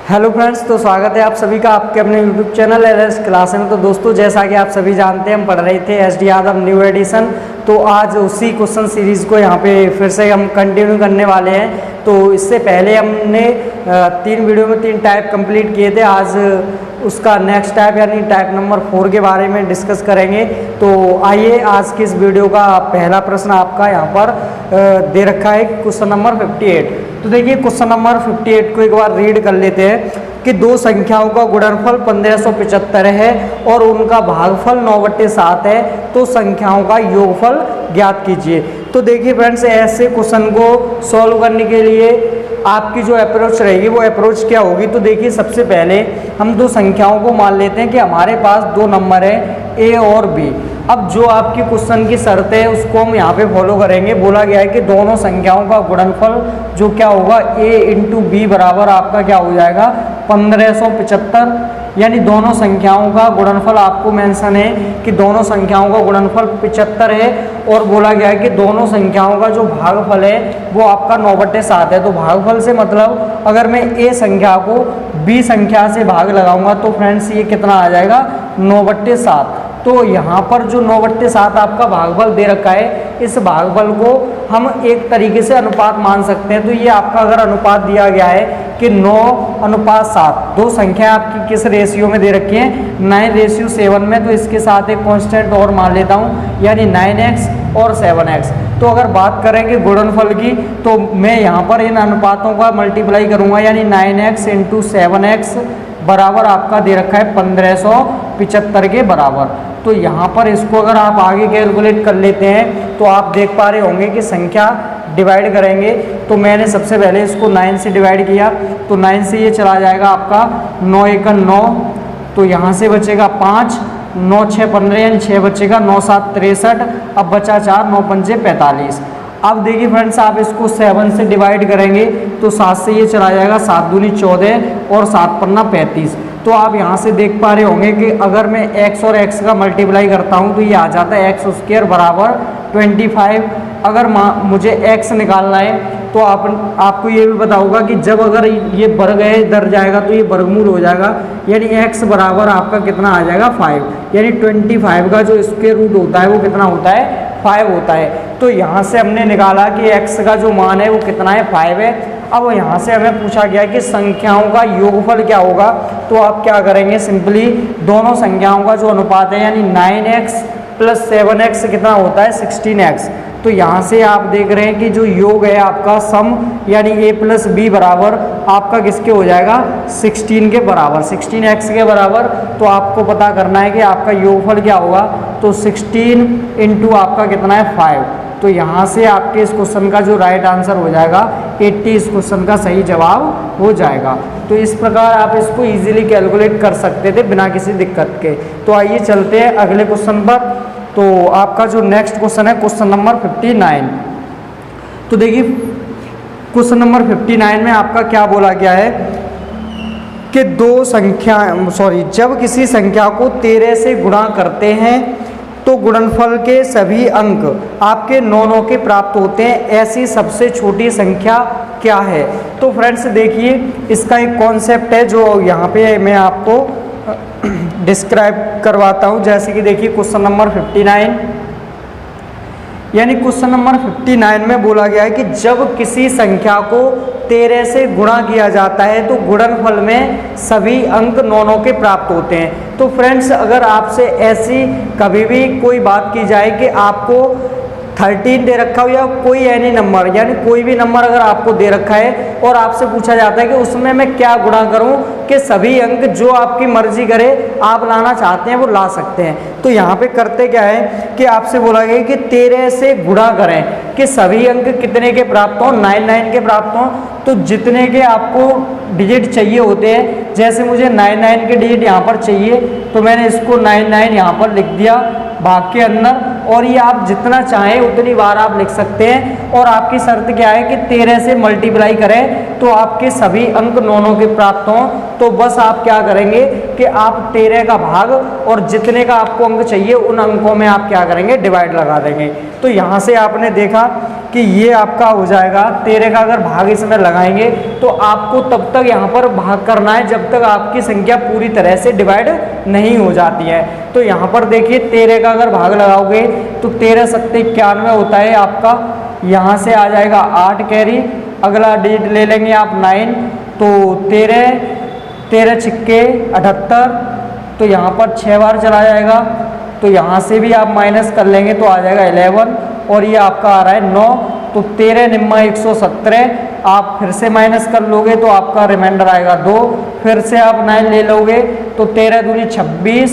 Hello friends, तो स्वागत है आप सभी का आपके अपने यूट्यूब चैनल एलएस क्लास में। तो दोस्तों, जैसा कि आप सभी जानते हैं, हम पढ़ रहे थे एसडी यादव न्यू एडिशन। तो आज उसी क्वेश्चन सीरीज़ को यहाँ पे फिर से हम कंटिन्यू करने वाले हैं। तो इससे पहले हमने 3 वीडियो में 3 टाइप कंप्लीट किए थे। आज उसका नेक्स्ट टाइप यानी टाइप नंबर 4 के बारे में डिस्कस करेंगे। तो आइए, आज की इस वीडियो का पहला प्रश्न आपका यहाँ पर दे रखा है, क्वेश्चन नंबर 58। तो देखिए, क्वेश्चन नंबर 58 को एक बार रीड कर लेते हैं कि दो संख्याओं का गुणनफल 1575 है और उनका भागफल 9/7 है, तो संख्याओं का योगफल ज्ञात कीजिए। तो देखिए फ्रेंड्स, ऐसे क्वेश्चन को सॉल्व करने के लिए आपकी जो अप्रोच रहेगी वो अप्रोच क्या होगी। तो देखिए, सबसे पहले हम दो संख्याओं को मान लेते हैं कि हमारे पास दो नंबर है ए और बी। अब जो आपकी क्वेश्चन की शर्त है उसको हम यहाँ पे फॉलो करेंगे। बोला गया है कि दोनों संख्याओं का गुणनफल जो क्या होगा, ए इंटू बी बराबर आपका क्या हो जाएगा, 1575। यानी दोनों संख्याओं का गुणनफल आपको मेंशन है कि दोनों संख्याओं का गुणनफल 75 है। और बोला गया है कि दोनों संख्याओं का जो भागफल है वो आपका 9/7 है। तो भागफल से मतलब अगर मैं ए संख्या को बी संख्या से भाग लगाऊंगा तो फ्रेंड्स ये कितना आ जाएगा, 9/7। तो यहाँ पर जो 9/7 आपका भागफल दे रखा है, इस भागफल को हम एक तरीके से अनुपात मान सकते हैं। तो ये आपका अगर अनुपात दिया गया है कि 9:7, दो संख्या आपकी किस रेशियो में दे रखी है, 9:7 में। तो इसके साथ एक कांस्टेंट और मान लेता हूँ, यानी 9x और 7x। तो अगर बात करेंगे गुणनफल की, तो मैं यहाँ पर इन अनुपातों का मल्टीप्लाई करूँगा, यानी 9x इंटू 7x बराबर आपका दे रखा है 1575 के बराबर। तो यहाँ पर इसको अगर आप आगे कैलकुलेट कर लेते हैं तो आप देख पा रहे होंगे कि संख्या डिवाइड करेंगे। तो मैंने सबसे पहले इसको 9 से डिवाइड किया, तो 9 से ये चला जाएगा आपका 9 × 9, तो यहाँ से बचेगा 5, 9 × 6 = 15, यानी 6 बचेगा, 9 × 7 = 63, अब बचा 4, 9 × 5 = 45। अब देखिए फ्रेंड्स, आप इसको 7 से डिवाइड करेंगे तो 7 से ये चला जाएगा, 7 दूनी 14 और 7 × 5 = 35। तो आप यहाँ से देख पा रहे होंगे कि अगर मैं x और x का मल्टीप्लाई करता हूँ तो ये आ जाता है x² बराबर 25। अगर मुझे x निकालना है तो आपको ये भी पता होगा कि जब अगर ये वर्ग है इधर जाएगा तो ये वर्गमूल हो जाएगा, यानी x बराबर आपका कितना आ जाएगा, 5। यानी 25 का जो स्क्वायर रूट होता है वो कितना होता है, 5 होता है। तो यहाँ से हमने निकाला कि x का जो मान है वो कितना है, 5 है। अब यहाँ से हमें पूछा गया कि संख्याओं का योगफल क्या होगा। तो आप क्या करेंगे, सिंपली दोनों संख्याओं का जो अनुपात है, यानी 9x + 7x कितना होता है, 16x। तो यहाँ से आप देख रहे हैं कि जो योग है आपका सम, यानी a + b बराबर आपका किसके हो जाएगा, 16 के बराबर, 16x के बराबर। तो आपको पता करना है कि आपका योगफल क्या होगा। तो 16 इंटू आपका कितना है, 5। तो यहाँ से आपके इस क्वेश्चन का जो राइट आंसर हो जाएगा 80, इस क्वेश्चन का सही जवाब हो जाएगा। तो इस प्रकार आप इसको इजीली कैलकुलेट कर सकते थे बिना किसी दिक्कत के। तो आइए चलते हैं अगले क्वेश्चन पर। तो आपका जो नेक्स्ट क्वेश्चन है, क्वेश्चन नंबर 59। तो देखिए, क्वेश्चन नंबर 59 में आपका क्या बोला गया है कि जब किसी संख्या को 13 से गुणा करते हैं तो गुणनफल के सभी अंक आपके 9 के प्राप्त होते हैं, ऐसी सबसे छोटी संख्या क्या है। तो फ्रेंड्स देखिए, इसका एक कॉन्सेप्ट है जो यहाँ पे मैं आपको डिस्क्राइब करवाता हूँ। जैसे कि देखिए, क्वेश्चन नंबर 59, यानी क्वेश्चन नंबर 59 में बोला गया है कि जब किसी संख्या को 13 से गुणा किया जाता है तो गुणनफल में सभी अंक 9 के प्राप्त होते हैं। तो फ्रेंड्स, अगर आपसे ऐसी कभी भी कोई बात की जाए कि आपको 13 दे रखा हो या कोई एनी नंबर, यानी कोई भी नंबर अगर आपको दे रखा है और आपसे पूछा जाता है कि उसमें मैं क्या गुणा करूं कि सभी अंक जो आपकी मर्जी करे आप लाना चाहते हैं वो ला सकते हैं। तो यहाँ पे करते क्या है कि आपसे बोला गया कि 13 से गुणा करें कि सभी अंक कितने के प्राप्त हों, 99 के प्राप्त हों। तो जितने के आपको डिजिट चाहिए होते हैं, जैसे मुझे 99 के डिजिट यहाँ पर चाहिए तो मैंने इसको 99 यहाँ पर लिख दिया भाग के अंदर, और ये आप जितना चाहें उतनी बार आप लिख सकते हैं। और आपकी शर्त क्या है कि 13 से मल्टीप्लाई करें तो आपके सभी अंक 9 के प्राप्त हों। तो बस आप क्या करेंगे कि आप 13 का भाग और जितने का आपको अंक चाहिए उन अंकों में आप क्या करेंगे, डिवाइड लगा देंगे। तो यहाँ से आपने देखा कि ये आपका हो जाएगा 13 का अगर भाग इसमें लगाएंगे तो आपको तब तक यहाँ पर भाग करना है जब तक आपकी संख्या पूरी तरह से डिवाइड नहीं हो जाती है। तो यहाँ पर देखिए 13 का अगर भाग लगाओगे तो 13 सत्ते 91 होता है आपका, यहाँ से आ जाएगा 8 कैरी, अगला डिजिट ले लेंगे आप 9, तो 13 छिक्के 78, तो यहाँ पर 6 बार चला जाएगा, तो यहाँ से भी आप माइनस कर लेंगे तो आ जाएगा 11, और ये आपका आ रहा है 9, तो 13 निम्मा 117, आप फिर से माइनस कर लोगे तो आपका रिमाइंडर आएगा 2, फिर से आप 9 ले लोगे तो 13 दूनी 26,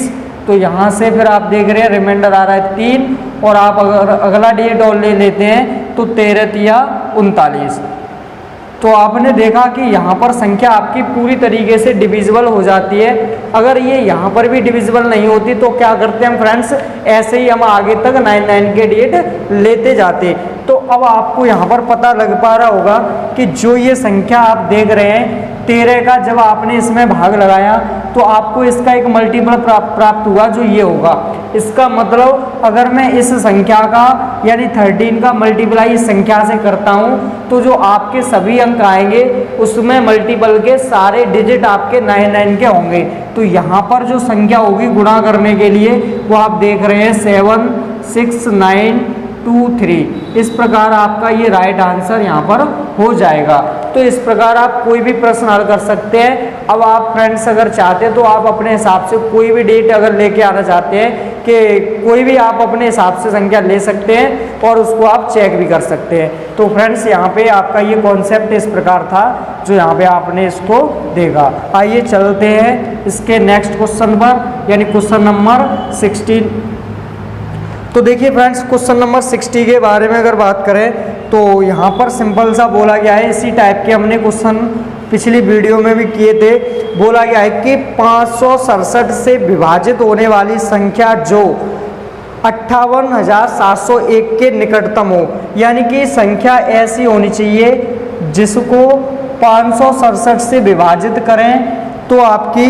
तो यहाँ से फिर आप देख रहे हैं रिमाइंडर आ रहा है 3, और आप अगर अगला डिजिट और ले लेते हैं तो 13 तिया 39। तो आपने देखा कि यहाँ पर संख्या आपकी पूरी तरीके से डिविजिबल हो जाती है। अगर ये यहाँ पर भी डिविजिबल नहीं होती तो क्या करते हैं हम फ्रेंड्स, ऐसे ही हम आगे तक 9 के डिजिट लेते जाते। तो अब आपको यहाँ पर पता लग पा रहा होगा कि जो ये संख्या आप देख रहे हैं 13 का, जब आपने इसमें भाग लगाया तो आपको इसका एक मल्टीपल प्राप्त हुआ जो ये होगा। इसका मतलब अगर मैं इस संख्या का यानी 13 का मल्टीप्लाई इस संख्या से करता हूँ तो जो आपके सभी अंक आएंगे उसमें मल्टीपल के सारे डिजिट आपके 9 के होंगे। तो यहाँ पर जो संख्या होगी गुणा करने के लिए वो आप देख रहे हैं 7 6 9 2 3, इस प्रकार आपका ये राइट आंसर यहाँ पर हो जाएगा। तो इस प्रकार आप कोई भी प्रश्न हल कर सकते हैं। अब आप फ्रेंड्स अगर चाहते हैं तो आप अपने हिसाब से कोई भी डेट अगर लेके आना चाहते हैं कि कोई भी आप अपने हिसाब से संख्या ले सकते हैं और उसको आप चेक भी कर सकते हैं। तो फ्रेंड्स यहाँ पे आपका ये कॉन्सेप्ट इस प्रकार था जो यहाँ पे आपने इसको देखा। आइए चलते हैं इसके नेक्स्ट क्वेश्चन पर, यानी क्वेश्चन नंबर 16। तो देखिए फ्रेंड्स क्वेश्चन नंबर 60 के बारे में अगर बात करें तो यहाँ पर सिंपल सा बोला गया है, इसी टाइप के हमने क्वेश्चन पिछली वीडियो में भी किए थे। बोला गया है कि 567 से विभाजित होने वाली संख्या जो 58,701 के निकटतम हो, यानी कि संख्या ऐसी होनी चाहिए जिसको 567 से विभाजित करें तो आपकी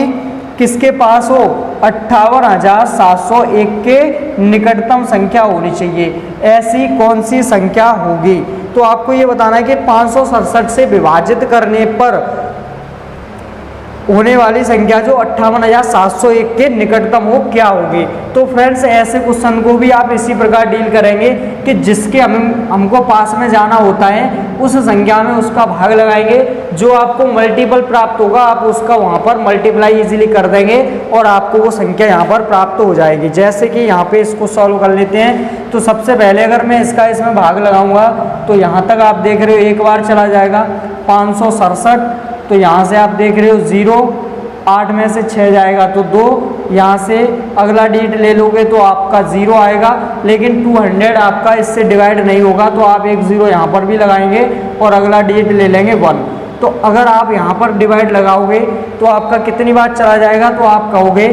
किसके पास हो, 58,701 के निकटतम संख्या होनी चाहिए। ऐसी कौन सी संख्या होगी? तो आपको ये बताना है कि 567 से विभाजित करने पर होने वाली संख्या जो 58,701 के निकटतम हो क्या होगी। तो फ्रेंड्स ऐसे क्वेश्चन को भी आप इसी प्रकार डील करेंगे कि जिसके हमको पास में जाना होता है उस संख्या में उसका भाग लगाएंगे, जो आपको मल्टीपल प्राप्त होगा आप उसका वहाँ पर मल्टीप्लाई इजीली कर देंगे और आपको वो संख्या यहाँ पर प्राप्त हो जाएगी। जैसे कि यहाँ पे इसको सॉल्व कर लेते हैं। तो सबसे पहले अगर मैं इसमें भाग लगाऊंगा तो यहाँ तक आप देख रहे हो एक बार चला जाएगा 567, तो यहाँ से आप देख रहे हो 0, 8 में से 6 जाएगा तो 2, यहाँ से अगला डिजिट ले लोगे तो आपका 0 आएगा, लेकिन 200 आपका इससे डिवाइड नहीं होगा तो आप एक 0 यहाँ पर भी लगाएंगे और अगला डिजिट ले लेंगे 1। तो अगर आप यहाँ पर डिवाइड लगाओगे तो आपका कितनी बार चला जाएगा, तो आप कहोगे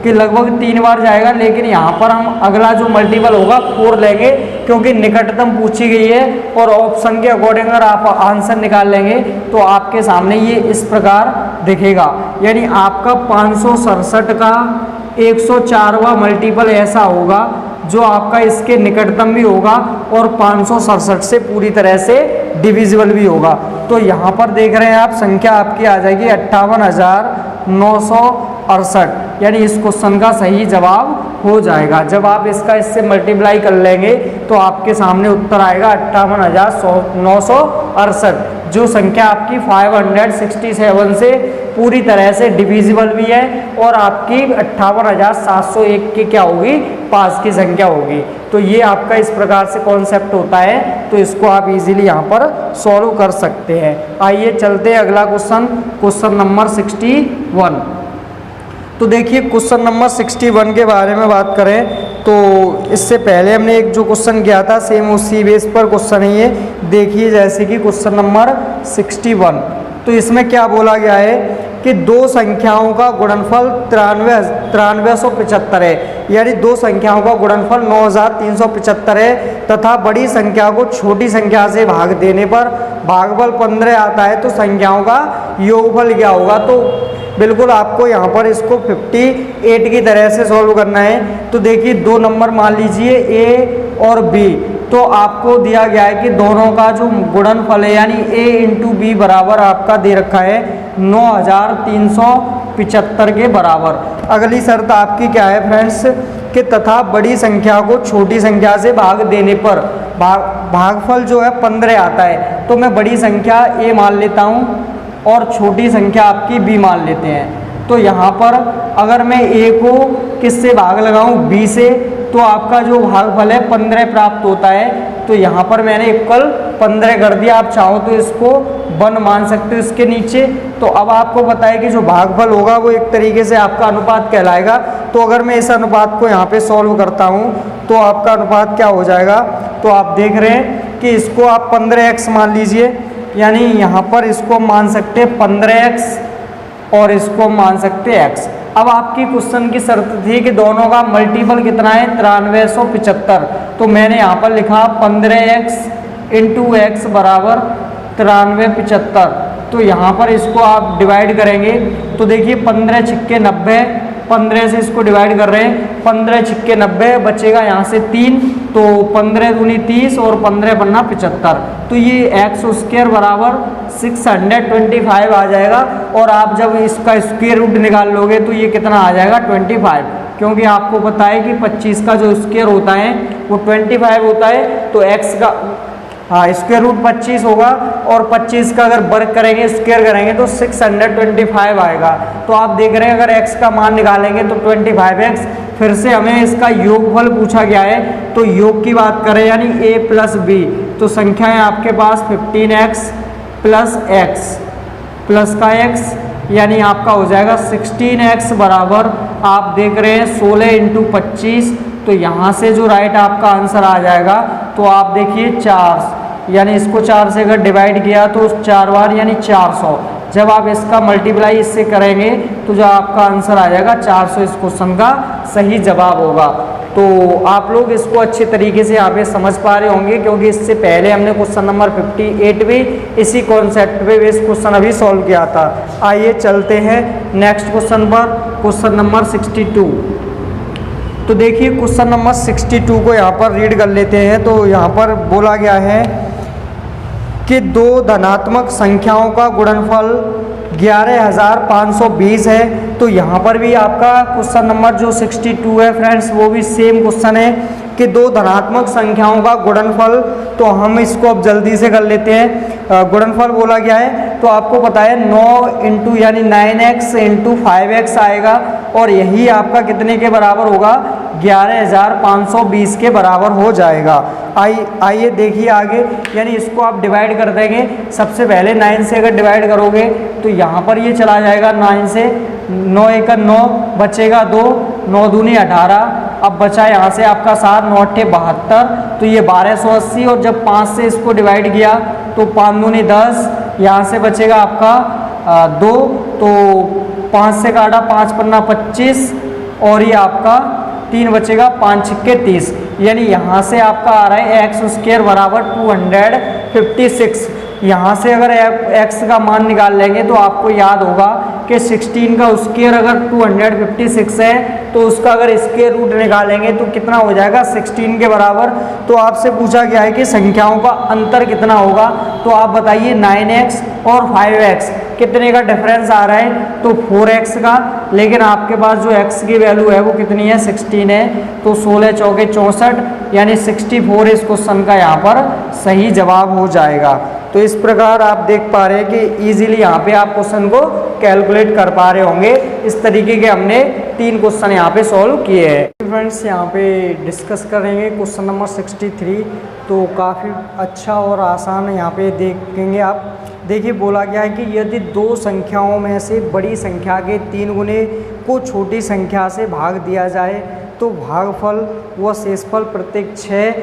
कि लगभग 3 बार जाएगा, लेकिन यहाँ पर हम अगला जो मल्टीपल होगा 4 लेंगे क्योंकि निकटतम पूछी गई है और ऑप्शन के अकॉर्डिंग अगर आप आंसर निकाल लेंगे तो आपके सामने ये इस प्रकार दिखेगा। यानी आपका 567 का 104वां मल्टीपल ऐसा होगा जो आपका इसके निकटतम भी होगा और 567 से पूरी तरह से डिविजिबल भी होगा। तो यहाँ पर देख रहे हैं आप संख्या आपकी आ जाएगी 58,968, यानी इस क्वेश्चन का सही जवाब हो जाएगा। जब आप इससे मल्टीप्लाई कर लेंगे तो आपके सामने उत्तर आएगा 58,968, जो संख्या आपकी 567 से पूरी तरह से डिविजिबल भी है और आपकी 58,701 की क्या होगी, पास की संख्या होगी। तो ये आपका इस प्रकार से कॉन्सेप्ट होता है, तो इसको आप इजीली यहाँ पर सॉल्व कर सकते हैं। आइए चलते हैं अगला क्वेश्चन नंबर 61। तो देखिए क्वेश्चन नंबर 61 के बारे में बात करें तो इससे पहले हमने एक जो क्वेश्चन किया था सेम उसी बेस पर क्वेश्चन है ये। देखिए जैसे कि क्वेश्चन नंबर 61, तो इसमें क्या बोला गया है कि दो संख्याओं का गुणनफल 9375 है, यानी दो संख्याओं का गुणनफल 9375 है तथा बड़ी संख्या को छोटी संख्या से भाग देने पर भागफल 15 आता है, तो संख्याओं का योगफल क्या होगा। तो बिल्कुल आपको यहाँ पर इसको 58 की तरह से सॉल्व करना है। तो देखिए 2 नंबर मान लीजिए A और B, तो आपको दिया गया है कि दोनों का जो गुणनफल है यानी a इंटू बी बराबर आपका दे रखा है 9375 के बराबर। अगली शर्त आपकी क्या है फ्रेंड्स कि तथा बड़ी संख्या को छोटी संख्या से भाग देने पर भागफल जो है 15 आता है। तो मैं बड़ी संख्या a मान लेता हूँ और छोटी संख्या आपकी b मान लेते हैं। तो यहाँ पर अगर मैं a को किससे भाग लगाऊं b से, तो आपका जो भागफल है 15 प्राप्त होता है। तो यहाँ पर मैंने इक्वल 15 कर दिया, आप चाहो तो इसको 1 मान सकते हो इसके नीचे। तो अब आपको पता है कि जो भागफल होगा वो एक तरीके से आपका अनुपात कहलाएगा। तो अगर मैं इस अनुपात को यहाँ पे सॉल्व करता हूँ तो आपका अनुपात क्या हो जाएगा, तो आप देख रहे हैं कि इसको आप 15x मान लीजिए, यानी यहाँ पर इसको मान सकते हैं 15x और इसको मान सकते हैं x। अब आपकी क्वेश्चन की शर्त थी कि दोनों का मल्टीपल कितना है 9375। तो मैंने यहाँ पर लिखा 15x इंटू एक्स बराबर 9375। तो यहाँ पर इसको आप डिवाइड करेंगे तो देखिए 15 छिक्के 90, 15 से इसको डिवाइड कर रहे हैं, 15 छिक्के 90 बचेगा यहाँ से 3, तो 15 दूनी 30 और 15 बनना 75। तो ये एक्स स्क्वायर बराबर 625 आ जाएगा। और आप जब इसका स्क्वायर रूट निकाल लोगे तो ये कितना आ जाएगा 25, क्योंकि आपको पता है कि 25 का जो स्क्वायर होता है वो 25 होता है। तो एक्स का स्क्वायर रूट 25 होगा और 25 का अगर वर्ग करेंगे स्क्वायर करेंगे तो 625 आएगा। तो आप देख रहे हैं अगर x का मान निकालेंगे तो 25x। फिर से हमें इसका योगफल पूछा गया है, तो योग की बात करें यानी a प्लस बी, तो संख्या है आपके पास 15x प्लस x प्लस का x, यानी आपका हो जाएगा 16x बराबर आप देख रहे हैं 16 इंटू 25। तो यहाँ से जो राइट आपका आंसर आ जाएगा तो आप देखिए 4, यानी इसको 4 से अगर डिवाइड किया तो 4 बार यानी 400। जब आप इसका मल्टीप्लाई इससे करेंगे तो जो आपका आंसर आ जाएगा 400 इस क्वेश्चन का सही जवाब होगा। तो आप लोग इसको अच्छे तरीके से यहाँ पे समझ पा रहे होंगे, क्योंकि इससे पहले हमने क्वेश्चन नंबर 58 भी इसी कॉन्सेप्ट पे बेस क्वेश्चन अभी सॉल्व किया था। आइए चलते हैं नेक्स्ट क्वेश्चन पर, क्वेश्चन नंबर 62। तो देखिए क्वेश्चन नंबर 62 को यहाँ पर रीड कर लेते हैं। तो यहाँ पर बोला गया है कि दो धनात्मक संख्याओं का गुणनफल 11520 है। तो यहाँ पर भी आपका क्वेश्चन नंबर जो 62 है फ्रेंड्स वो भी सेम क्वेश्चन है कि दो धनात्मक संख्याओं का गुणनफल। तो हम इसको अब जल्दी से कर लेते हैं। गुणनफल बोला गया है तो आपको पता है 9 इंटू यानी 9x इंटू 5x आएगा, और यही आपका कितने के बराबर होगा 11520 के बराबर हो जाएगा। आइए देखिए आगे, यानी इसको आप डिवाइड कर देंगे। सबसे पहले 9 से अगर डिवाइड करोगे तो यहाँ पर ये चला जाएगा 9 से, 9 एक 9 बचेगा 2, 9 दूनी 18। अब बचा यहाँ से आपका 7, 9 अट्ठे 72, तो ये 1280। और जब 5 से इसको डिवाइड किया तो 5 दूनी 10, यहाँ से बचेगा आपका 2, तो 5 से काटा 5 पन्ना 25, और ये आपका 3 बचेगा 5 छिक्के 30, यानी यहाँ से आपका आ रहा है एक्स स्क्वायर बराबर 256। यहाँ से अगर x का मान निकाल लेंगे तो आपको याद होगा कि 16 का स्क्वायर अगर 256 है तो उसका अगर स्क्वायर रूट निकालेंगे तो कितना हो जाएगा 16 के बराबर। तो आपसे पूछा गया है कि संख्याओं का अंतर कितना होगा, तो आप बताइए 9x और 5x कितने का डिफरेंस आ रहा है, तो 4x का। लेकिन आपके पास जो x की वैल्यू है वो कितनी है 16 है, तो 16 चौके 64 यानी 64 इस क्वेश्चन का यहाँ पर सही जवाब हो जाएगा। तो इस प्रकार आप देख पा रहे हैं कि इजीली यहाँ पे आप क्वेश्चन को कैलकुलेट कर पा रहे होंगे। इस तरीके के हमने 3 क्वेश्चन यहाँ पे सॉल्व किए हैं। फ्रेंड्स यहाँ पे डिस्कस करेंगे क्वेश्चन नंबर 63। तो काफ़ी अच्छा और आसान यहाँ पे देखेंगे आप। देखिए बोला गया है कि यदि दो संख्याओं में से बड़ी संख्या के 3 गुने को छोटी संख्या से भाग दिया जाए तो भागफल व शेषफल प्रत्येक 6।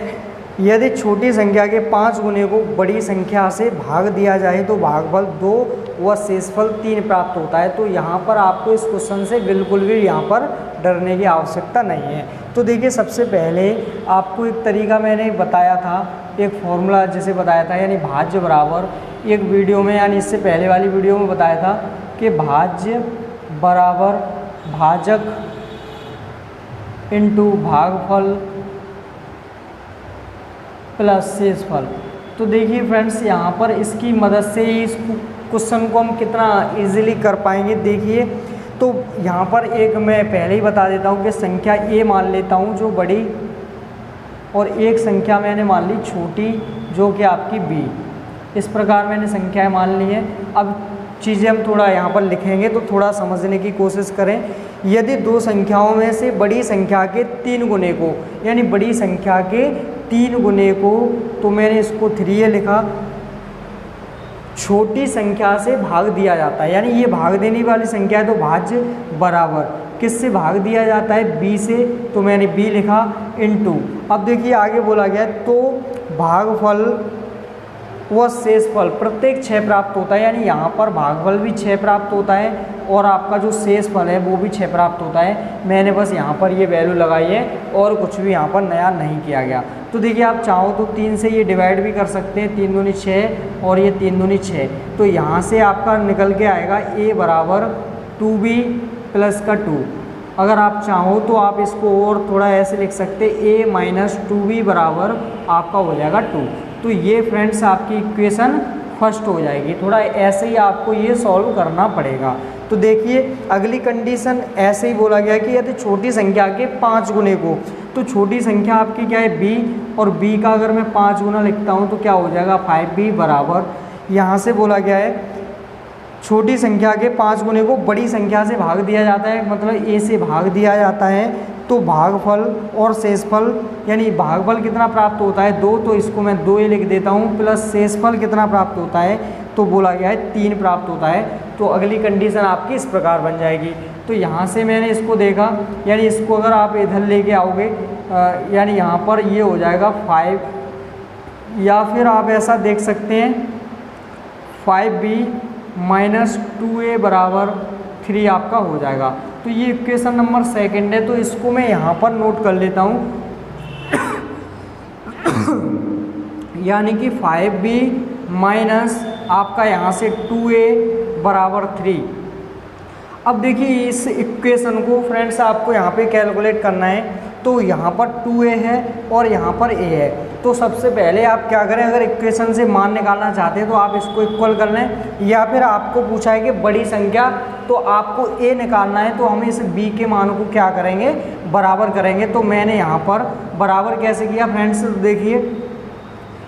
यदि छोटी संख्या के 5 गुने को बड़ी संख्या से भाग दिया जाए तो भागफल 2 व शेषफल 3 प्राप्त होता है। तो यहाँ पर आपको इस क्वेश्चन से बिल्कुल भी यहाँ पर डरने की आवश्यकता नहीं है। तो देखिए सबसे पहले आपको एक तरीका मैंने बताया था, एक फॉर्मूला जैसे बताया था, यानी भाज्य बराबर, एक वीडियो में यानी इससे पहले वाली वीडियो में बताया था कि भाज्य बराबर भाजक इंटू भागफल प्लस शेषफल। तो देखिए फ्रेंड्स, यहाँ पर इसकी मदद से ही इस क्वेश्चन को हम कितना इजीली कर पाएंगे। देखिए, तो यहाँ पर एक मैं पहले ही बता देता हूँ कि संख्या ए मान लेता हूँ जो बड़ी, और एक संख्या मैंने मान ली छोटी जो कि आपकी बी। इस प्रकार मैंने संख्याएं मान ली हैं। अब चीज़ें हम थोड़ा यहाँ पर लिखेंगे तो थोड़ा समझने की कोशिश करें। यदि दो संख्याओं में से बड़ी संख्या के 3 गुने को, यानी बड़ी संख्या के 3 गुने को, तो मैंने इसको 3a लिखा, छोटी संख्या से भाग दिया जाता है, यानी ये भाग देने वाली संख्या है तो भाज्य बराबर किससे भाग दिया जाता है, b से, तो मैंने b लिखा इनटू। अब देखिए आगे बोला गया है तो भागफल व शेषफल प्रत्येक 6 प्राप्त होता है, यानी यहाँ पर भागफल भी 6 प्राप्त होता है और आपका जो शेषफल है वो भी 6 प्राप्त होता है। मैंने बस यहाँ पर ये वैल्यू लगाई है और कुछ भी यहाँ पर नया नहीं किया गया। तो देखिए आप चाहो तो 3 से ये डिवाइड भी कर सकते हैं, 3 दूनी 6 और ये 3 दूनी 6, तो यहाँ से आपका निकल के आएगा a बराबर 2b प्लस का 2। अगर आप चाहो तो आप इसको और थोड़ा ऐसे लिख सकते a माइनस 2b बराबर आपका हो जाएगा 2। तो ये फ्रेंड्स आपकी इक्वेशन फर्स्ट हो जाएगी। थोड़ा ऐसे ही आपको ये सॉल्व करना पड़ेगा। तो देखिए अगली कंडीशन ऐसे ही बोला गया कि यदि छोटी संख्या के 5 गुने को, तो छोटी संख्या आपकी क्या है b, और b का अगर मैं 5 गुना लिखता हूँ तो क्या हो जाएगा 5b बराबर, यहाँ से बोला गया है छोटी संख्या के 5 गुने को बड़ी संख्या से भाग दिया जाता है, मतलब a से भाग दिया जाता है। तो भागफल और शेषफल, यानी भागफल कितना प्राप्त होता है 2, तो इसको मैं 2a लिख देता हूँ, प्लस शेषफल कितना प्राप्त होता है, तो बोला गया है 3 प्राप्त होता है। तो अगली कंडीशन आपकी इस प्रकार बन जाएगी। तो यहाँ से मैंने इसको देखा, यानी इसको अगर आप इधर लेके आओगे, यानी यहाँ पर ये हो जाएगा 5, या फिर आप ऐसा देख सकते हैं 5b माइनस 2a बराबर 3 आपका हो जाएगा। तो ये इक्वेशन नंबर 2 है, तो इसको मैं यहाँ पर नोट कर लेता हूँ यानी कि 5b माइनस आपका यहाँ से 2a बराबर 3। अब देखिए इस इक्वेशन को फ्रेंड्स आपको यहाँ पे कैलकुलेट करना है। तो यहाँ पर 2a है और यहाँ पर a है। तो सबसे पहले आप क्या करें, अगर इक्वेशन से मान निकालना चाहते हैं तो आप इसको इक्वल कर लें, या फिर आपको पूछा है कि बड़ी संख्या तो आपको a निकालना है, तो हम इस b के मान को क्या करेंगे, बराबर करेंगे। तो मैंने यहाँ पर बराबर कैसे किया फ्रेंड्स, देखिए,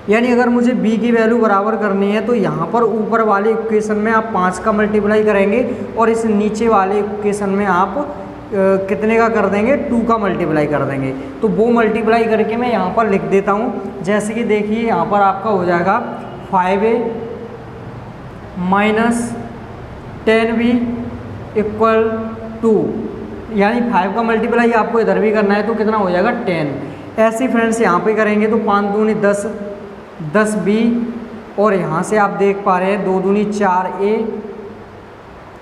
यानी अगर मुझे b की वैल्यू बराबर करनी है तो यहाँ पर ऊपर वाले इक्वेशन में आप 5 का मल्टीप्लाई करेंगे और इस नीचे वाले इक्वेशन में आप कितने का कर देंगे, 2 का मल्टीप्लाई कर देंगे। तो वो मल्टीप्लाई करके मैं यहाँ पर लिख देता हूँ। जैसे कि देखिए यहाँ पर आपका हो जाएगा 5a माइनस 10b इक्वल 2, यानी 5 का मल्टीप्लाई आपको इधर भी करना है तो कितना हो जाएगा 10। ऐसे ही फ्रेंड्स यहाँ पे करेंगे तो 5 दूनी 10, 10b, और यहाँ से आप देख पा रहे हैं 2 दूनी 4a,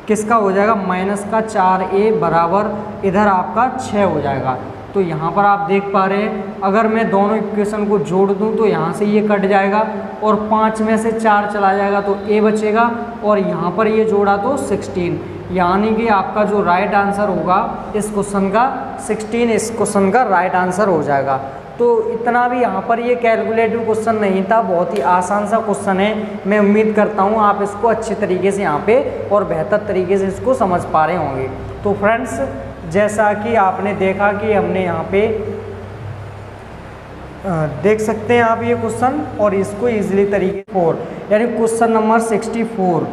किसका हो जाएगा माइनस का 4a बराबर इधर आपका 6 हो जाएगा। तो यहाँ पर आप देख पा रहे हैं अगर मैं दोनों इक्वेशन को जोड़ दूँ तो यहाँ से ये कट जाएगा और 5 में से 4 चला जाएगा तो a बचेगा, और यहाँ पर ये जोड़ा तो 16, यानी कि आपका जो राइट आंसर होगा इस क्वेश्चन का 16 इस क्वेश्चन का राइट आंसर हो जाएगा। तो इतना भी यहाँ पर ये कैलकुलेटिव क्वेश्चन नहीं था, बहुत ही आसान सा क्वेश्चन है। मैं उम्मीद करता हूँ आप इसको अच्छे तरीके से यहाँ पे और बेहतर तरीके से इसको समझ पा रहे होंगे। तो फ्रेंड्स जैसा कि आपने देखा कि हमने यहाँ पे देख सकते हैं आप ये क्वेश्चन, और इसको इजीली तरीके 4 यानी क्वेश्चन नंबर 64।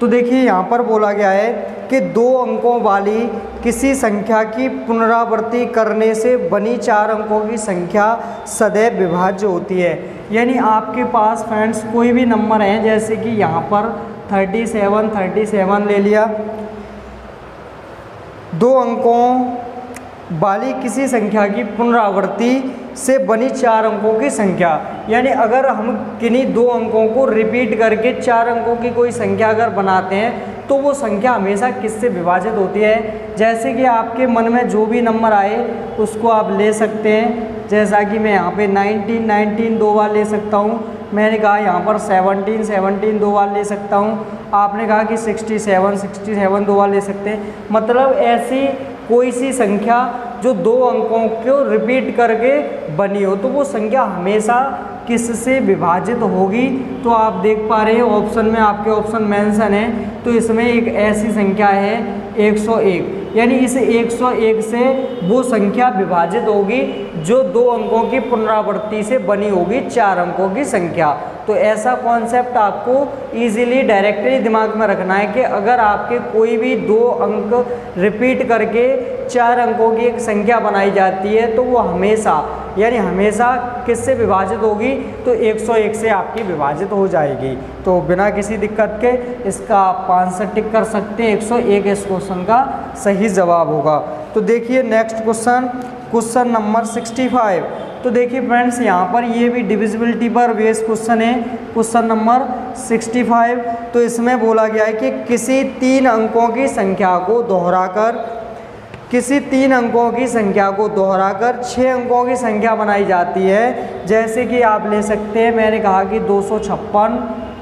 तो देखिए यहाँ पर बोला गया है कि 2 अंकों वाली किसी संख्या की पुनरावृत्ति करने से बनी 4 अंकों की संख्या सदैव विभाज्य होती है। यानी आपके पास फ्रेंड्स कोई भी नंबर है, जैसे कि यहाँ पर 37 ले लिया, 2 अंकों वाली किसी संख्या की पुनरावृत्ति से बनी 4 अंकों की संख्या, यानी अगर हम किन्हीं 2 अंकों को रिपीट करके 4 अंकों की कोई संख्या अगर बनाते हैं तो वो संख्या हमेशा किससे विभाजित होती है। जैसे कि आपके मन में जो भी नंबर आए उसको आप ले सकते हैं। जैसा कि मैं यहाँ पे 19 2 बार ले सकता हूँ, मैंने कहा यहाँ पर 17 2 बार ले सकता हूँ, आपने कहा कि 67 2 बार ले सकते हैं। मतलब ऐसी कोई सी संख्या जो 2 अंकों को रिपीट करके बनी हो तो वो संख्या हमेशा किससे विभाजित होगी। तो आप देख पा रहे हैं ऑप्शन में आपके ऑप्शन मेंशन है, तो इसमें एक ऐसी संख्या है 101, यानी इस 101 से वो संख्या विभाजित होगी जो 2 अंकों की पुनरावृत्ति से बनी होगी 4 अंकों की संख्या। तो ऐसा कॉन्सेप्ट आपको इजीली डायरेक्टली दिमाग में रखना है कि अगर आपके कोई भी 2 अंक रिपीट करके 4 अंकों की एक संख्या बनाई जाती है तो वो हमेशा यानी हमेशा किससे विभाजित होगी, तो 101 से आपकी विभाजित हो जाएगी। तो बिना किसी दिक्कत के इसका आप 5 से टिक कर सकते हैं, 101 इस क्वेश्चन का सही जवाब होगा। तो देखिए नेक्स्ट क्वेश्चन नंबर 65। तो देखिए फ्रेंड्स यहाँ पर ये भी डिविजिबिलिटी पर बेस्ड क्वेश्चन है, क्वेश्चन नंबर 65। तो इसमें बोला गया है कि किसी 3 अंकों की संख्या को दोहराकर 6 अंकों की संख्या बनाई जाती है। जैसे कि आप ले सकते हैं, मैंने कहा कि 256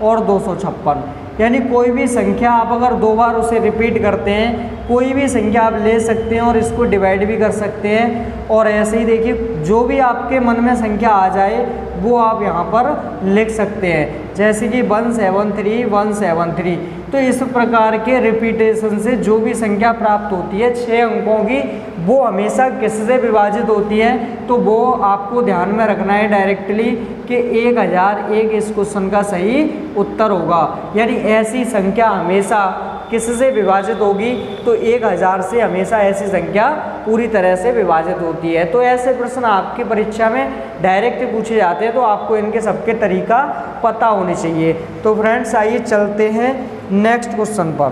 और 256, यानी कोई भी संख्या आप अगर 2 बार उसे रिपीट करते हैं, कोई भी संख्या आप ले सकते हैं और इसको डिवाइड भी कर सकते हैं। और ऐसे ही देखिए जो भी आपके मन में संख्या आ जाए वो आप यहाँ पर लिख सकते हैं, जैसे कि 173 173। तो इस प्रकार के रिपीटेशन से जो भी संख्या प्राप्त होती है 6 अंकों की, वो हमेशा किससे विभाजित होती है, तो वो आपको ध्यान में रखना है डायरेक्टली कि 1001 इस क्वेश्चन का सही उत्तर होगा। यानी ऐसी संख्या हमेशा किससे विभाजित होगी, तो 1000 से हमेशा ऐसी संख्या पूरी तरह से विभाजित होती है। तो ऐसे प्रश्न आपकी परीक्षा में डायरेक्ट पूछे जाते हैं, तो आपको इनके सबके तरीका पता होने चाहिए। तो फ्रेंड्स आइए चलते हैं नेक्स्ट क्वेश्चन पर,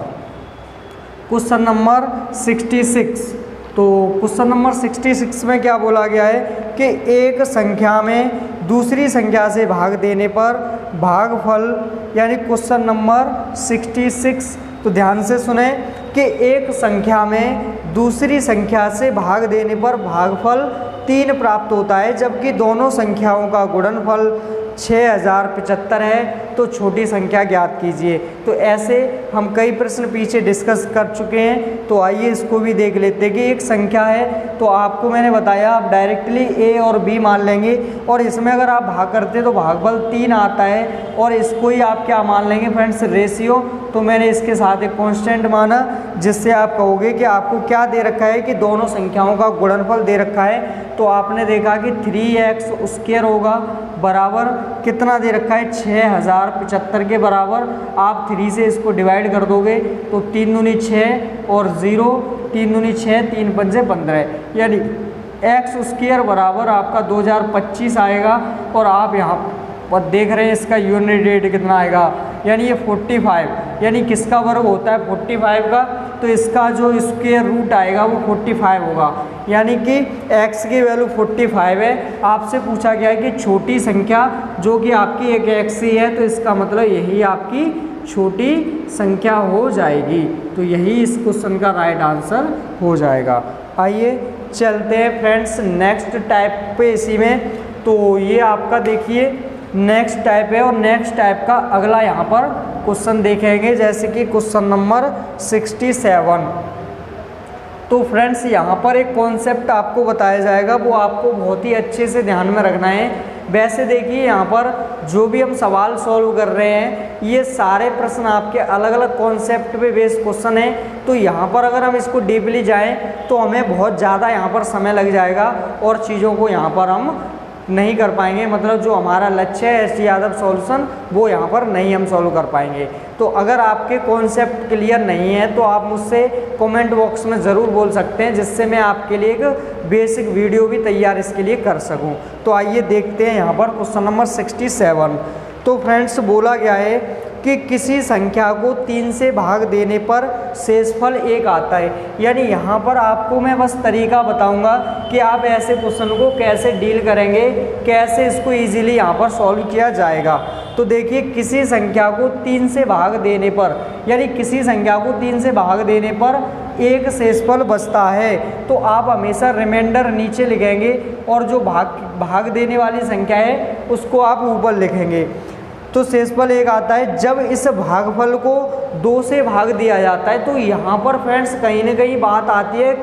क्वेश्चन नंबर 66। तो क्वेश्चन नंबर 66 में क्या बोला गया है कि एक संख्या में दूसरी संख्या से भाग देने पर भागफल, यानी क्वेश्चन नंबर 66। तो ध्यान से सुने कि एक संख्या में दूसरी संख्या से भाग देने पर भागफल 3 प्राप्त होता है, जबकि दोनों संख्याओं का गुणनफल 6075 है। तो छोटी संख्या ज्ञात कीजिए। तो ऐसे हम कई प्रश्न पीछे डिस्कस कर चुके हैं, तो आइए इसको भी देख लेते हैं कि एक संख्या है, तो आपको मैंने बताया आप डायरेक्टली ए और बी मान लेंगे, और इसमें अगर आप भाग करते हैं तो भागफल 3 आता है, और इसको ही आप क्या मान लेंगे फ्रेंड्स, रेशियो। तो मैंने इसके साथ एक कांस्टेंट माना, जिससे आप कहोगे कि आपको क्या दे रखा है कि दोनों संख्याओं का गुणनफल दे रखा है। तो आपने देखा कि 3x² होगा बराबर कितना दे रखा है, 6075 के बराबर। आप 3 से इसको डिवाइड कर दोगे तो 3 दूनी 6 और 0, 3 दूनी 6, 3 पंजे 15, यानी x² बराबर आपका 2025 आएगा। और आप यहाँ पर देख रहे हैं इसका यूनिट रेट कितना आएगा, यानी ये 45, यानी किसका वर्ग होता है 45 का, तो इसका जो स्क्वायर रूट आएगा वो 45 होगा, यानी कि x की वैल्यू 45 है। आपसे पूछा गया है कि छोटी संख्या जो कि आपकी एक x ही है, तो इसका मतलब यही आपकी छोटी संख्या हो जाएगी। तो यही इस क्वेश्चन का राइट आंसर हो जाएगा। आइए चलते हैं फ्रेंड्स नेक्स्ट टाइप पे इसी में। तो ये आपका देखिए नेक्स्ट टाइप है, और नेक्स्ट टाइप का अगला यहाँ पर क्वेश्चन देखेंगे, जैसे कि क्वेश्चन नंबर 67। तो फ्रेंड्स यहाँ पर एक कॉन्सेप्ट आपको बताया जाएगा, वो आपको बहुत ही अच्छे से ध्यान में रखना है। वैसे देखिए यहाँ पर जो भी हम सवाल सॉल्व कर रहे हैं, ये सारे प्रश्न आपके अलग अलग कॉन्सेप्ट पे बेस्ड क्वेश्चन है। तो यहाँ पर अगर हम इसको डीपली जाएं तो हमें बहुत ज़्यादा यहाँ पर समय लग जाएगा, और चीज़ों को यहाँ पर हम नहीं कर पाएंगे, मतलब जो हमारा लक्ष्य है एसडी यादव सॉल्यूशन, वो यहाँ पर नहीं हम सॉल्व कर पाएंगे। तो अगर आपके कॉन्सेप्ट क्लियर नहीं है तो आप मुझसे कमेंट बॉक्स में ज़रूर बोल सकते हैं, जिससे मैं आपके लिए एक बेसिक वीडियो भी तैयार इसके लिए कर सकूँ। तो आइए देखते हैं यहाँ पर क्वेश्चन नंबर 67। तो फ्रेंड्स बोला गया है कि किसी संख्या को 3 से भाग देने पर शेषफल 1 आता है। यानी यहाँ पर आपको मैं बस तरीका बताऊंगा कि आप ऐसे क्वेश्चन को कैसे डील करेंगे, कैसे इसको इजीली यहाँ पर सॉल्व किया जाएगा। तो देखिए किसी संख्या को 3 से भाग देने पर, यानी किसी संख्या को 3 से भाग देने पर 1 शेषफल बचता है, तो आप हमेशा रिमाइंडर नीचे लिखेंगे और जो भाग देने वाली संख्या है उसको आप ऊपर लिखेंगे। तो शेषफल 1 आता है जब इस भागफल को 2 से भाग दिया जाता है। तो यहाँ पर फ्रेंड्स कहीं ना कहीं बात आती है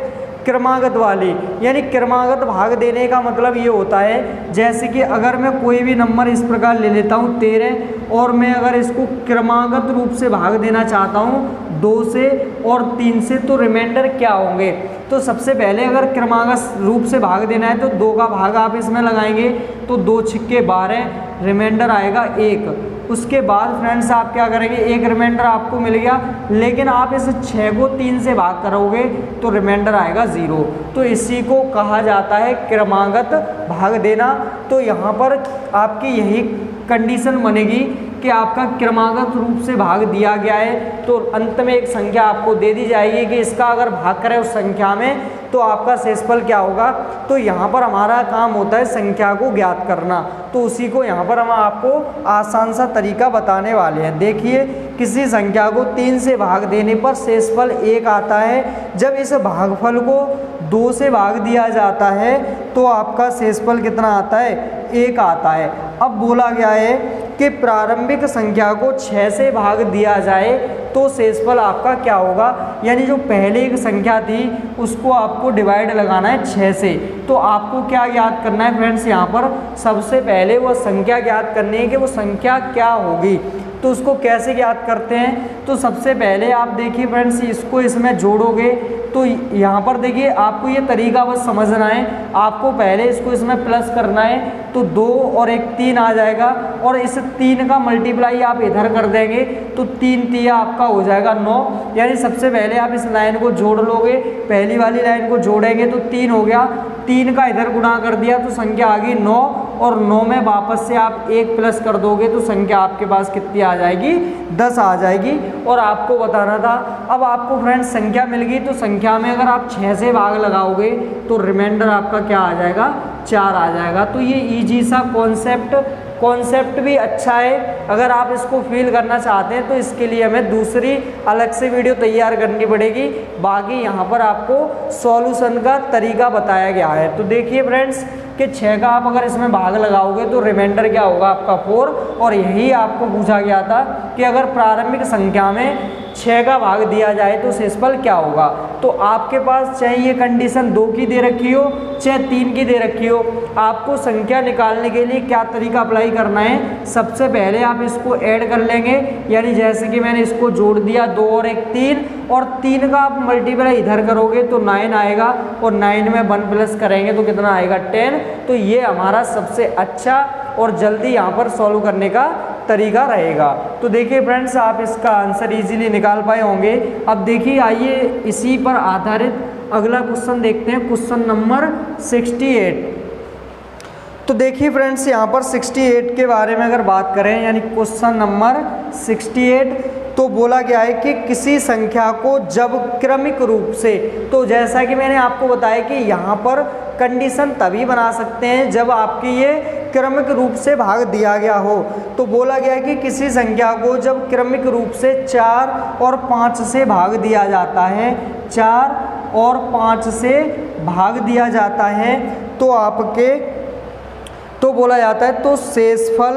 क्रमागत वाली, यानी क्रमागत भाग देने का मतलब ये होता है जैसे कि अगर मैं कोई भी नंबर इस प्रकार ले लेता हूँ 13 और मैं अगर इसको क्रमागत रूप से भाग देना चाहता हूँ 2 से और 3 से, तो रिमाइंडर क्या होंगे। तो सबसे पहले अगर क्रमागत रूप से भाग देना है तो 2 का भाग आप इसमें लगाएंगे तो 2 छिक्के 12, रिमाइंडर आएगा 1। उसके बाद फ्रेंड्स आप क्या करेंगे, एक रिमाइंडर आपको मिल गया, लेकिन आप इस 6 को 3 से भाग करोगे तो रिमाइंडर आएगा 0। तो इसी को कहा जाता है क्रमागत भाग देना। तो यहाँ पर आपकी यही कंडीशन बनेगी कि आपका क्रमागत रूप से भाग दिया गया है तो अंत में एक संख्या आपको दे दी जाएगी कि इसका अगर भाग करें उस संख्या में तो आपका शेषफल क्या होगा। तो यहाँ पर हमारा काम होता है संख्या को ज्ञात करना, तो उसी को यहाँ पर हम आपको आसान सा तरीका बताने वाले हैं। देखिए, किसी संख्या को 3 से भाग देने पर शेषफल 1 आता है। जब इस भागफल को 2 से भाग दिया जाता है तो आपका शेषफल कितना आता है, 1 आता है। अब बोला गया है कि प्रारंभिक संख्या को 6 से भाग दिया जाए तो शेषफल आपका क्या होगा, यानी जो पहले एक संख्या थी उसको आपको डिवाइड लगाना है 6 से। तो आपको क्या ज्ञात करना है फ्रेंड्स, यहाँ पर सबसे पहले वो संख्या ज्ञात करनी है कि वो संख्या क्या होगी। तो उसको कैसे ज्ञात करते हैं, तो सबसे पहले आप देखिए फ्रेंड्स, इसको इसमें जोड़ोगे तो यहाँ पर देखिए आपको ये तरीका बस समझना है। आपको पहले इसको इसमें प्लस करना है तो 2 और 1 3 आ जाएगा, और इस 3 का मल्टीप्लाई आप इधर कर देंगे तो 3 तिया आपका हो जाएगा 9। यानी सबसे पहले आप इस लाइन को जोड़ लोगे, पहली वाली लाइन को जोड़ेंगे तो 3 हो गया, 3 का इधर गुणा कर दिया तो संख्या आ गई 9, और 9 में वापस से आप 1 प्लस कर दोगे तो संख्या आपके पास कितनी आ जाएगी, 10 आ जाएगी। और आपको बताना था, अब आपको फ्रेंड्स संख्या मिल गई तो संख्या में अगर आप 6 से भाग लगाओगे तो रिमाइंडर आपका क्या आ जाएगा, 4 आ जाएगा। तो ये इजी सा कॉन्सेप्ट भी अच्छा है। अगर आप इसको फील करना चाहते हैं तो इसके लिए हमें दूसरी अलग से वीडियो तैयार करनी पड़ेगी। बाकी यहाँ पर आपको सॉल्यूशन का तरीका बताया गया है। तो देखिए फ्रेंड्स कि 6 का आप अगर इसमें भाग लगाओगे तो रिमाइंडर क्या होगा आपका 4, और यही आपको पूछा गया था कि अगर प्रारंभिक संख्या में 6 का भाग दिया जाए तो शेषफल क्या होगा। तो आपके पास चाहे ये कंडीशन 2 की दे रखी हो चाहे 3 की दे रखी हो, आपको संख्या निकालने के लिए क्या तरीका अप्लाई करना है, सबसे पहले आप इसको ऐड कर लेंगे। यानी जैसे कि मैंने इसको जोड़ दिया 2 और 1 3, और 3 का आप मल्टीप्लाई इधर करोगे तो 9 आएगा, और 9 में 1 प्लस करेंगे तो कितना आएगा 10। तो ये हमारा सबसे अच्छा और जल्दी यहाँ पर सॉल्व करने का तरीका रहेगा। तो देखिए फ्रेंड्स, आप इसका आंसर इजीली निकाल पाए होंगे। अब देखिए, आइए इसी पर आधारित अगला क्वेश्चन देखते हैं, क्वेश्चन नंबर 68। तो देखिए फ्रेंड्स, यहाँ पर 68 के बारे में अगर बात करें, यानी क्वेश्चन नंबर 68, तो बोला गया है कि किसी संख्या को जब क्रमिक रूप से, तो जैसा कि मैंने आपको बताया कि यहाँ पर कंडीशन तभी बना सकते हैं जब आपकी ये क्रमिक रूप से भाग दिया गया हो। तो बोला गया है कि किसी संख्या को जब क्रमिक रूप से 4 और 5 से भाग दिया जाता है, 4 और 5 से भाग दिया जाता है, तो आपके तो बोला जाता है तो शेषफल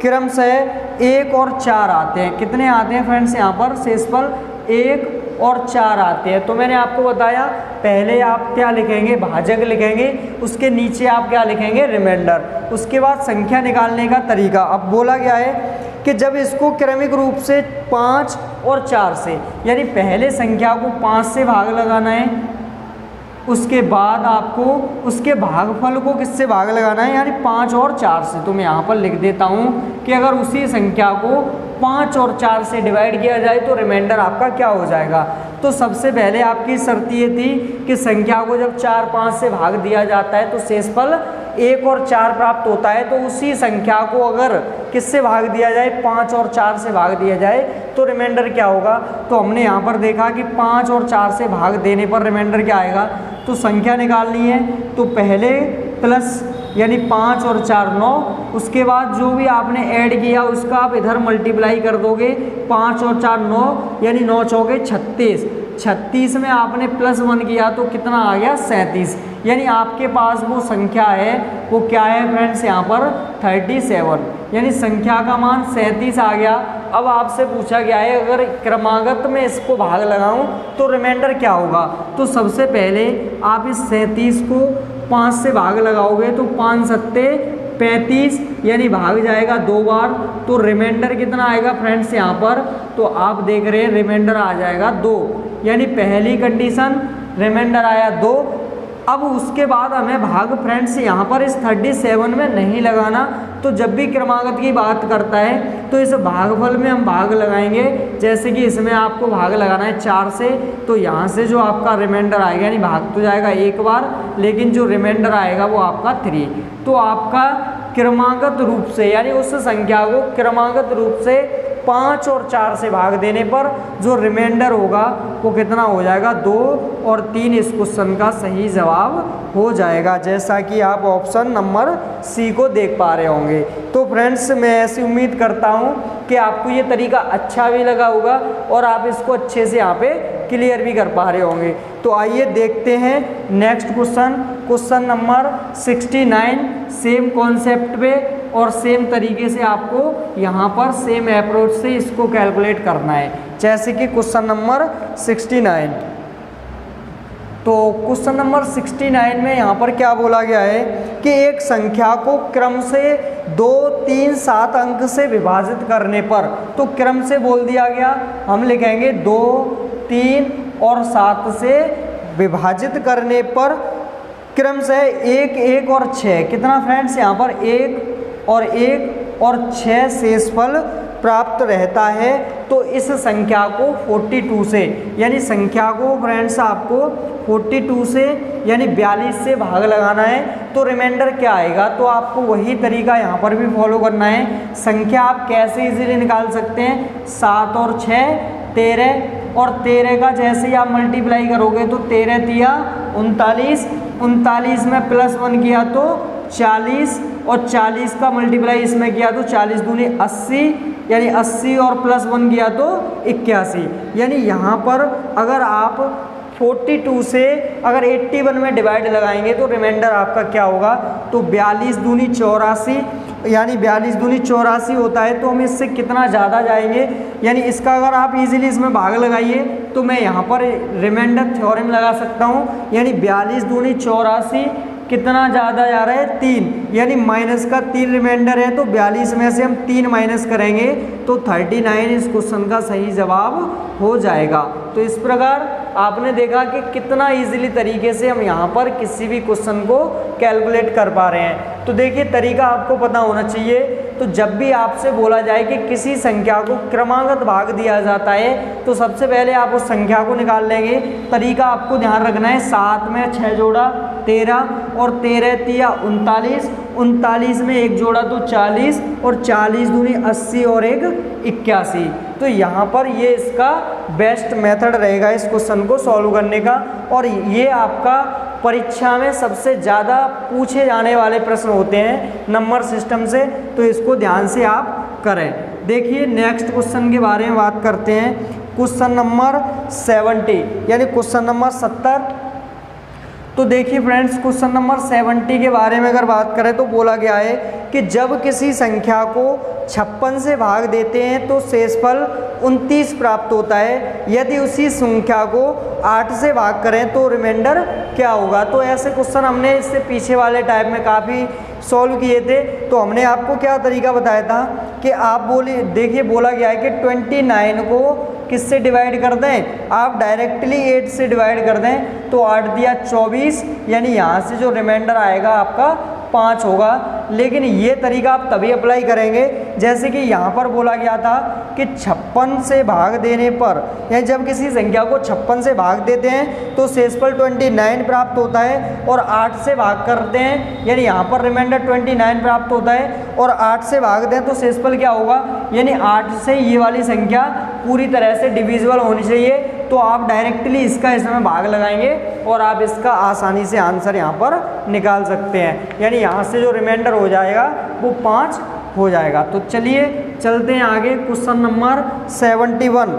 क्रमशः 1 और 4 आते हैं। कितने आते हैं फ्रेंड्स, यहाँ पर शेषफल 1 और 4 आते हैं। तो मैंने आपको बताया, पहले आप क्या लिखेंगे, भाजक लिखेंगे, उसके नीचे आप क्या लिखेंगे, रिमाइंडर, उसके बाद संख्या निकालने का तरीका। अब बोला गया है कि जब इसको क्रमिक रूप से 5 और 4 से, यानी पहले संख्या को 5 से भाग लगाना है, उसके बाद आपको उसके भागफल को किससे भाग लगाना है, यानी 5 और 4 से। तो मैं यहाँ पर लिख देता हूँ कि अगर उसी संख्या को 5 और 4 से डिवाइड किया जाए तो रिमाइंडर आपका क्या हो जाएगा। तो सबसे पहले आपकी शर्त ये थी कि संख्या को जब 4 5 से भाग दिया जाता है तो शेषफल 1 और 4 प्राप्त होता है। तो उसी संख्या को अगर किससे भाग दिया जाए, 5 और 4 से भाग दिया जाए तो रिमाइंडर क्या होगा। तो हमने यहाँ पर देखा कि 5 और 4 से भाग देने पर रिमाइंडर क्या आएगा। तो संख्या निकालनी है तो पहले प्लस, यानी 5 और 4 9, उसके बाद जो भी आपने ऐड किया उसका आप इधर मल्टीप्लाई कर दोगे, 5 और 4 9, यानी 9 चौके 36, 36 में आपने +1 किया तो कितना आ गया 37। यानी आपके पास वो संख्या है, वो क्या है फ्रेंड्स, यहाँ पर 37, यानी संख्या का मान 37 आ गया। अब आपसे पूछा गया है अगर क्रमागत में इसको भाग लगाऊं तो रिमाइंडर क्या होगा। तो सबसे पहले आप इस 37 को 5 से भाग लगाओगे तो 5 सत्ते 35 यानी भाग जाएगा 2 बार, तो रिमाइंडर कितना आएगा फ्रेंड्स यहाँ पर, तो आप देख रहे हैं रिमाइंडर आ जाएगा 2, यानी पहली कंडीशन रिमाइंडर आया 2। अब उसके बाद हमें भाग फ्रेंड्स यहाँ पर इस 37 में नहीं लगाना, तो जब भी क्रमागत की बात करता है तो इस भागफल में हम भाग लगाएंगे। जैसे कि इसमें आपको भाग लगाना है 4 से, तो यहाँ से जो आपका रिमाइंडर आएगा यानी भाग तो जाएगा एक बार, लेकिन जो रिमाइंडर आएगा वो आपका 3। तो आपका क्रमागत रूप से यानी उस संख्या को क्रमागत रूप से 5 और 4 से भाग देने पर जो रिमाइंडर होगा वो कितना हो जाएगा 2 और 3 इस क्वेश्चन का सही जवाब हो जाएगा, जैसा कि आप ऑप्शन नंबर सी को देख पा रहे होंगे। तो फ्रेंड्स मैं ऐसी उम्मीद करता हूँ कि आपको ये तरीका अच्छा भी लगा होगा और आप इसको अच्छे से यहाँ पे क्लियर भी कर पा रहे होंगे। तो आइए देखते हैं next question, question number 69। Same concept पे और सेम तरीके से आपको यहाँ पर सेम अप्रोच से इसको कैलकुलेट करना है, जैसे कि क्वेश्चन नंबर 69। तो क्वेश्चन नंबर 69 में यहाँ पर क्या बोला गया है कि एक संख्या को क्रम से 2, 3, 7 अंक से विभाजित करने पर, तो क्रम से बोल दिया गया, हम लिखेंगे 2, 3 और 7 से विभाजित करने पर क्रम से 1, 1 और 6, कितना फ्रेंड्स यहाँ पर 1 और 1 और 6 शेषफल प्राप्त रहता है। तो इस संख्या को 42 से, यानी संख्या को फ्रेंड्स आपको 42 से यानी 42 से भाग लगाना है, तो रिमाइंडर क्या आएगा। तो आपको वही तरीका यहाँ पर भी फॉलो करना है। संख्या आप कैसे इजीली निकाल सकते हैं, 7 और 6 13, और 13 का जैसे ही आप मल्टीप्लाई करोगे तो 13 तिया 39, 39 में +1 किया तो 40, और 40 का मल्टीप्लाई इसमें किया तो 40 दूनी 80, यानी 80 और +1 किया तो 81। यानी यहाँ पर अगर आप 42 से अगर 81 में डिवाइड लगाएंगे तो रिमाइंडर आपका क्या होगा, तो 42 दूनी 84, यानी 42 दूनी 84 होता है। तो हम इससे कितना ज़्यादा जाएंगे, यानी इसका अगर आप इजीली इसमें भाग लगाइए तो मैं यहाँ पर रिमाइंडर थ्योरम लगा सकता हूँ, यानी 42 दूनी 84 कितना ज़्यादा जा रहा है 3, यानी माइनस का 3 रिमाइंडर है, तो 42 में से हम 3 माइनस करेंगे तो 39 इस क्वेश्चन का सही जवाब हो जाएगा। तो इस प्रकार आपने देखा कि कितना इजीली तरीके से हम यहाँ पर किसी भी क्वेश्चन को कैलकुलेट कर पा रहे हैं। तो देखिए तरीका आपको पता होना चाहिए। तो जब भी आपसे बोला जाए कि किसी संख्या को क्रमागत भाग दिया जाता है तो सबसे पहले आप उस संख्या को निकाल लेंगे। तरीका आपको ध्यान रखना है, 7 में 6 जोड़ा 13 और 13 तिया 39, 39 में 1 जोड़ा तो 40 और 40 दूनी 80 और 1 81। तो यहाँ पर ये इसका बेस्ट मेथड रहेगा इस क्वेश्चन को सॉल्व करने का, और ये आपका परीक्षा में सबसे ज़्यादा पूछे जाने वाले प्रश्न होते हैं नंबर सिस्टम से, तो इसको ध्यान से आप करें। देखिए नेक्स्ट क्वेश्चन के बारे में बात करते हैं, क्वेश्चन नंबर 70 यानी क्वेश्चन नंबर 70। तो देखिए फ्रेंड्स क्वेश्चन नंबर 70 के बारे में अगर बात करें तो बोला गया है कि जब किसी संख्या को 56 से भाग देते हैं तो शेषफल 29 प्राप्त होता है। यदि उसी संख्या को 8 से भाग करें तो रिमाइंडर क्या होगा। तो ऐसे क्वेश्चन हमने इससे पीछे वाले टाइप में काफ़ी सॉल्व किए थे। तो हमने आपको क्या तरीका बताया था कि आप देखिए बोला गया है कि 29 को किससे डिवाइड कर दें, आप डायरेक्टली 8 से डिवाइड कर दें तो 8 दिया 24, यानी यहाँ से जो रिमाइंडर आएगा आपका 5 होगा। लेकिन ये तरीका आप तभी अप्लाई करेंगे जैसे कि यहाँ पर बोला गया था कि 56 से भाग देने पर, यानी जब किसी संख्या को 56 से भाग देते हैं तो शेषफल 29 प्राप्त होता है, और 8 से भाग करते हैं यानी यहाँ पर रिमाइंडर 29 प्राप्त होता है, और 8 से भाग दें तो शेषफल क्या होगा, यानी 8 से ये वाली संख्या पूरी तरह से डिविजिबल होनी चाहिए। तो आप डायरेक्टली इसका इसमें भाग लगाएंगे और आप इसका आसानी से आंसर यहाँ पर निकाल सकते हैं, यानी यहाँ से जो रिमाइंडर हो जाएगा वो 5 हो जाएगा। तो चलिए चलते हैं आगे, क्वेश्चन नंबर 71।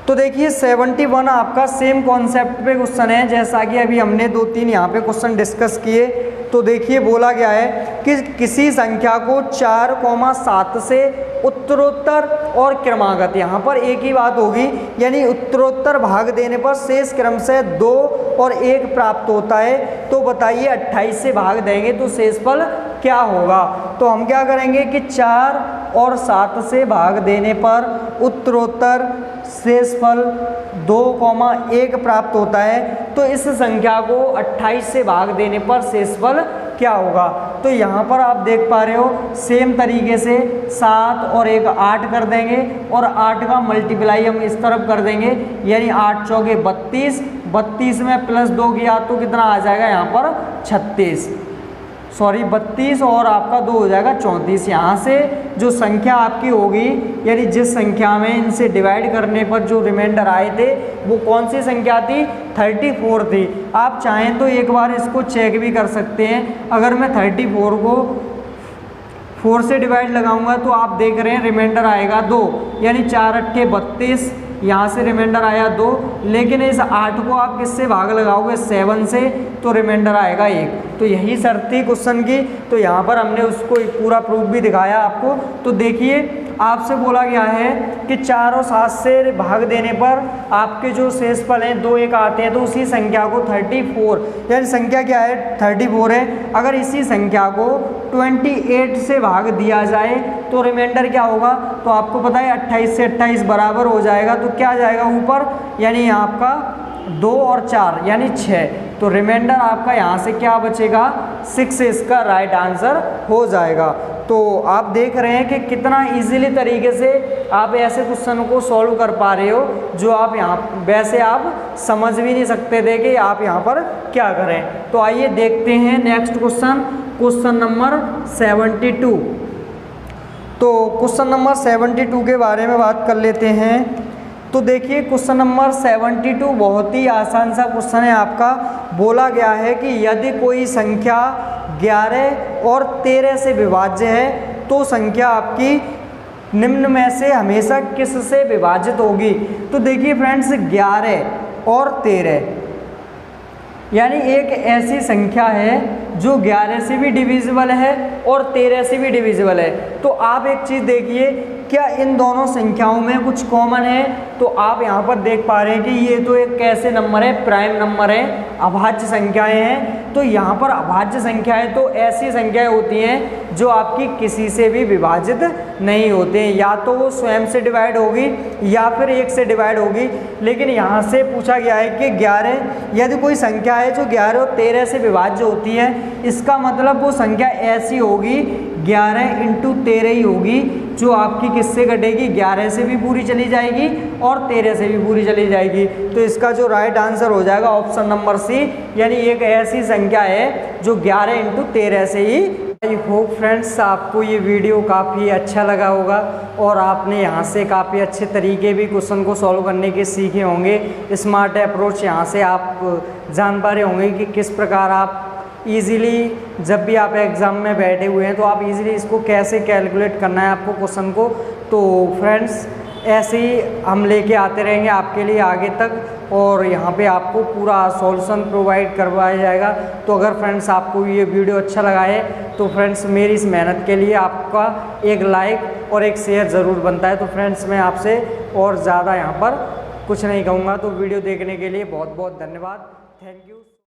तो देखिए 71 आपका सेम कॉन्सेप्ट पे क्वेश्चन है, जैसा कि अभी हमने 2-3 यहाँ पे क्वेश्चन डिस्कस किए। तो देखिए बोला गया है कि किसी संख्या को 4,7 से उत्तरोत्तर और क्रमागत, यहाँ पर एक ही बात होगी, यानी उत्तरोत्तर भाग देने पर शेष क्रम से 2 और 1 प्राप्त होता है। तो बताइए 28 से भाग देंगे तो शेषफल क्या होगा। तो हम क्या करेंगे कि 4 और 7 से भाग देने पर उत्तरोत्तर शेषफल 2,1 प्राप्त होता है। तो इस संख्या को 28 से भाग देने पर शेषफल क्या होगा। तो यहाँ पर आप देख पा रहे हो सेम तरीके से 7 और 1 8 कर देंगे और 8 का मल्टीप्लाई हम इस तरफ कर देंगे, यानी 8 चौके 32, 32 में प्लस 2 किया तो कितना आ जाएगा यहाँ पर 32 और आपका 2 हो जाएगा 34। यहाँ से जो संख्या आपकी होगी, यानी जिस संख्या में इनसे डिवाइड करने पर जो रिमाइंडर आए थे वो कौन सी संख्या थी, 34 थी। आप चाहें तो एक बार इसको चेक भी कर सकते हैं। अगर मैं 34 को 4 से डिवाइड लगाऊंगा तो आप देख रहे हैं रिमाइंडर आएगा 2, यानी 4 अट्ठे 32, यहाँ से रिमाइंडर आया 2। लेकिन इस 8 को आप किससे भाग लगाओगे, 7 से, तो रिमाइंडर आएगा 1। तो यही शर्त थी क्वेश्चन की। तो यहाँ पर हमने उसको एक पूरा प्रूफ भी दिखाया आपको। तो देखिए आपसे बोला गया है कि 4 और 7 से भाग देने पर आपके जो शेषफल हैं 2 1 आते हैं। तो उसी संख्या को 34, यानी संख्या क्या है 34 है, अगर इसी संख्या को 28 से भाग दिया जाए तो रिमाइंडर क्या होगा। तो आपको पता है 28 से 28 बराबर हो जाएगा। तो क्या जाएगा ऊपर, यानी आपका 2 और 4 यानी 6। तो रिमाइंडर आपका यहाँ से क्या बचेगा, 6 इसका राइट आंसर हो जाएगा। तो आप देख रहे हैं कि कितना इजीली तरीके से आप ऐसे क्वेश्चन को सॉल्व कर पा रहे हो, जो आप यहाँ वैसे आप समझ भी नहीं सकते थे कि आप यहाँ पर क्या करें। तो आइए देखते हैं नेक्स्ट क्वेश्चन, क्वेश्चन नंबर 72। तो क्वेश्चन नंबर 72 के बारे में बात कर लेते हैं। तो देखिए क्वेश्चन नंबर 72 बहुत ही आसान सा क्वेश्चन है आपका। बोला गया है कि यदि कोई संख्या 11 और 13 से विभाज्य है तो संख्या आपकी निम्न में से हमेशा किस से विभाजित होगी। तो देखिए फ्रेंड्स 11 और 13 यानी एक ऐसी संख्या है जो 11 से भी डिविजिबल है और 13 से भी डिविजिबल है। तो आप एक चीज़ देखिए, क्या इन दोनों संख्याओं में कुछ कॉमन है। तो आप यहाँ पर देख पा रहे हैं कि ये तो एक कैसे नंबर है, प्राइम नंबर है, अभाज्य संख्याएं हैं। तो यहाँ पर अभाज्य संख्याएं तो ऐसी संख्याएं होती हैं जो आपकी किसी से भी विभाजित नहीं होते हैं, या तो वो स्वयं से डिवाइड होगी या फिर 1 से डिवाइड होगी। लेकिन यहाँ से पूछा गया है कि 11 यदि कोई संख्या है जो 11 और 13 से विभाज्य होती है, इसका मतलब वो संख्या ऐसी होगी 11 इंटू 13 ही होगी, जो आपकी किससे घटेगी, 11 से भी पूरी चली जाएगी और 13 से भी पूरी चली जाएगी। तो इसका जो राइट आंसर हो जाएगा ऑप्शन नंबर सी, यानी एक ऐसी संख्या है जो 11 इंटू 13 से ही। आई होप फ्रेंड्स आपको ये वीडियो काफ़ी अच्छा लगा होगा और आपने यहाँ से काफ़ी अच्छे तरीके भी क्वेश्चन को सॉल्व करने के सीखे होंगे। स्मार्ट अप्रोच यहाँ से आप जान पा रहे होंगे कि किस प्रकार आप इजीली जब भी आप एग्ज़ाम में बैठे हुए हैं तो आप इजीली इसको कैसे कैलकुलेट करना है आपको क्वेश्चन को। तो फ्रेंड्स ऐसे ही हम लेके आते रहेंगे आपके लिए आगे तक, और यहाँ पे आपको पूरा सॉल्यूशन प्रोवाइड करवाया जाएगा। तो अगर फ्रेंड्स आपको ये वीडियो अच्छा लगा है तो फ्रेंड्स मेरी इस मेहनत के लिए आपका एक लाइक और एक शेयर ज़रूर बनता है। तो फ्रेंड्स मैं आपसे और ज़्यादा यहाँ पर कुछ नहीं कहूँगा। तो वीडियो देखने के लिए बहुत बहुत धन्यवाद। Thank you.